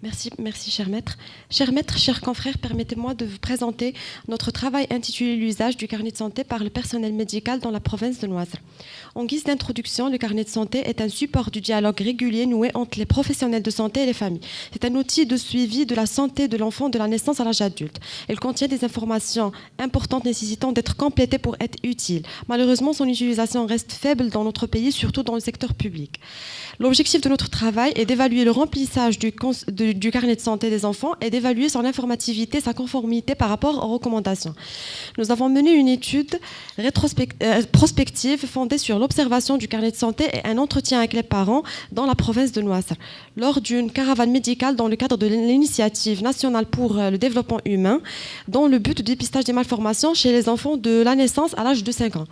Merci, cher maître. Cher maître, chers confrères, permettez-moi de vous présenter notre travail intitulé L'usage du carnet de santé par le personnel médical dans la province de l'Oise. En guise d'introduction, le carnet de santé est un support du dialogue régulier noué entre les professionnels de santé et les familles. C'est un outil de suivi de la santé de l'enfant de la naissance à l'âge adulte. Il contient des informations importantes nécessitant d'être complétées pour être utiles. Malheureusement, son utilisation reste faible dans notre pays, surtout dans le secteur public. L'objectif de notre travail est d'évaluer le remplissage du carnet de santé des enfants et d'évaluer son informativité, sa conformité par rapport aux recommandations. Nous avons mené une étude prospective fondée sur l'observation du carnet de santé et un entretien avec les parents dans la province de l'Oise, lors d'une caravane médicale dans le cadre de l'initiative nationale pour le développement humain, dans le but de dépistage des malformations chez les enfants de la naissance à l'âge de 5 ans.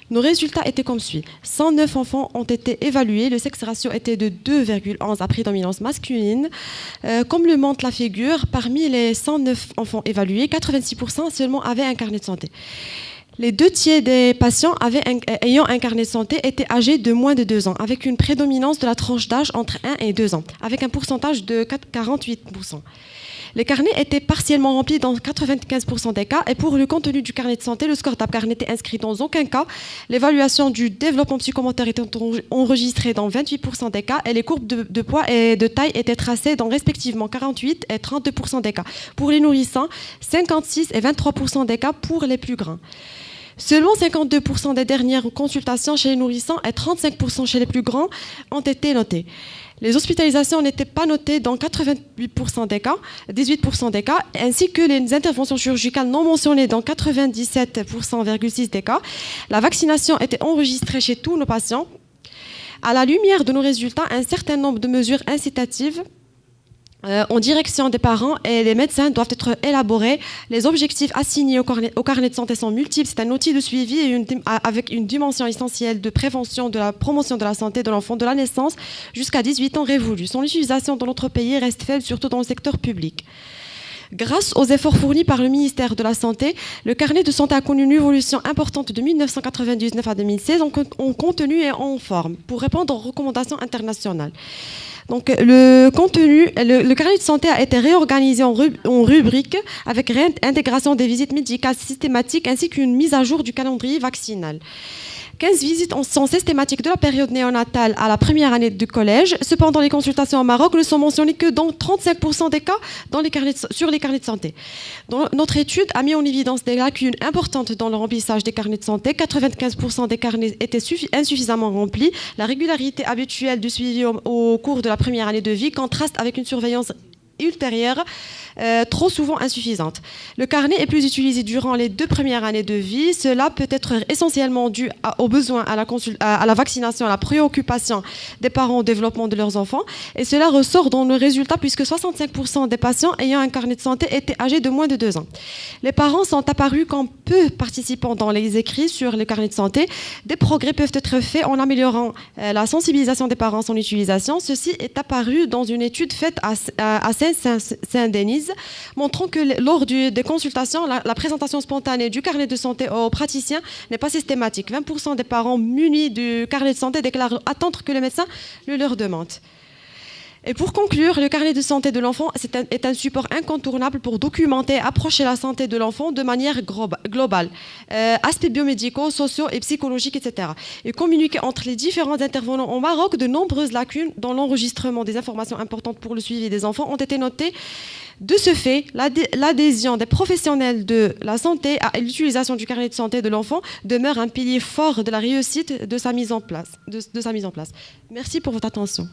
Nos résultats étaient comme suit. 109 enfants ont été évalués. Le sexe ratio était de 2,11 à prédominance masculine. Comme le montre la figure, parmi les 109 enfants évalués, 86% seulement avaient un carnet de santé. Les 2/3 des patients ayant un carnet de santé étaient âgés de moins de 2 ans, avec une prédominance de la tranche d'âge entre 1 et 2 ans, avec un pourcentage de 48%. Les carnets étaient partiellement remplis dans 95% des cas et pour le contenu du carnet de santé, le score d'APGAR n'était inscrit dans aucun cas. L'évaluation du développement psychomoteur était enregistrée dans 28% des cas et les courbes de poids et de taille étaient tracées dans respectivement 48 et 32% des cas. Pour les nourrissons, 56 et 23% des cas pour les plus grands. Seulement 52% des dernières consultations chez les nourrissons et 35% chez les plus grands ont été notées. Les hospitalisations n'étaient pas notées dans 88% des cas, 18% des cas, ainsi que les interventions chirurgicales non mentionnées dans 97,6% des cas. La vaccination était enregistrée chez tous nos patients. À la lumière de nos résultats, un certain nombre de mesures incitatives en direction des parents et des médecins doivent être élaborés. Les objectifs assignés au carnet de santé sont multiples. C'est un outil de suivi avec une dimension essentielle de prévention, de la promotion de la santé de l'enfant de la naissance jusqu'à 18 ans révolus. Son utilisation dans notre pays reste faible, surtout dans le secteur public. Grâce aux efforts fournis par le ministère de la Santé, le carnet de santé a connu une évolution importante de 1999 à 2016 en contenu et en forme pour répondre aux recommandations internationales. Donc, le carnet de santé a été réorganisé en rubriques avec réintégration des visites médicales systématiques ainsi qu'une mise à jour du calendrier vaccinal. 15 visites sont systématiques de la période néonatale à la première année du collège. Cependant, les consultations au Maroc ne sont mentionnées que dans 35% des cas sur les carnets de santé. Notre étude a mis en évidence des lacunes importantes dans le remplissage des carnets de santé. 95% des carnets étaient insuffisamment remplis. La régularité habituelle du suivi au cours de la première année de vie contraste avec une surveillance ultérieure trop souvent insuffisante. Le carnet est plus utilisé durant les 2 premières années de vie. Cela peut être essentiellement dû aux besoins à la vaccination, à la préoccupation des parents au développement de leurs enfants. Et cela ressort dans nos résultats puisque 65% des patients ayant un carnet de santé étaient âgés de moins de 2 ans. Les parents sont apparus comme peu participants dans les écrits sur le carnet de santé. Des progrès peuvent être faits en améliorant la sensibilisation des parents à son utilisation. Ceci est apparu dans une étude faite à Saint-Denis, montrant que lors des consultations, la présentation spontanée du carnet de santé aux praticiens n'est pas systématique. 20% des parents munis du carnet de santé déclarent attendre que le médecin le leur demande. Et pour conclure, le carnet de santé de l'enfant est un support incontournable pour documenter et approcher la santé de l'enfant de manière globale, aspects biomédicaux, sociaux et psychologiques, etc. Et communiquer entre les différents intervenants au Maroc, de nombreuses lacunes dans l'enregistrement des informations importantes pour le suivi des enfants ont été notées. De ce fait, l'adhésion des professionnels de la santé à l'utilisation du carnet de santé de l'enfant demeure un pilier fort de la réussite de sa mise en place. Merci pour votre attention.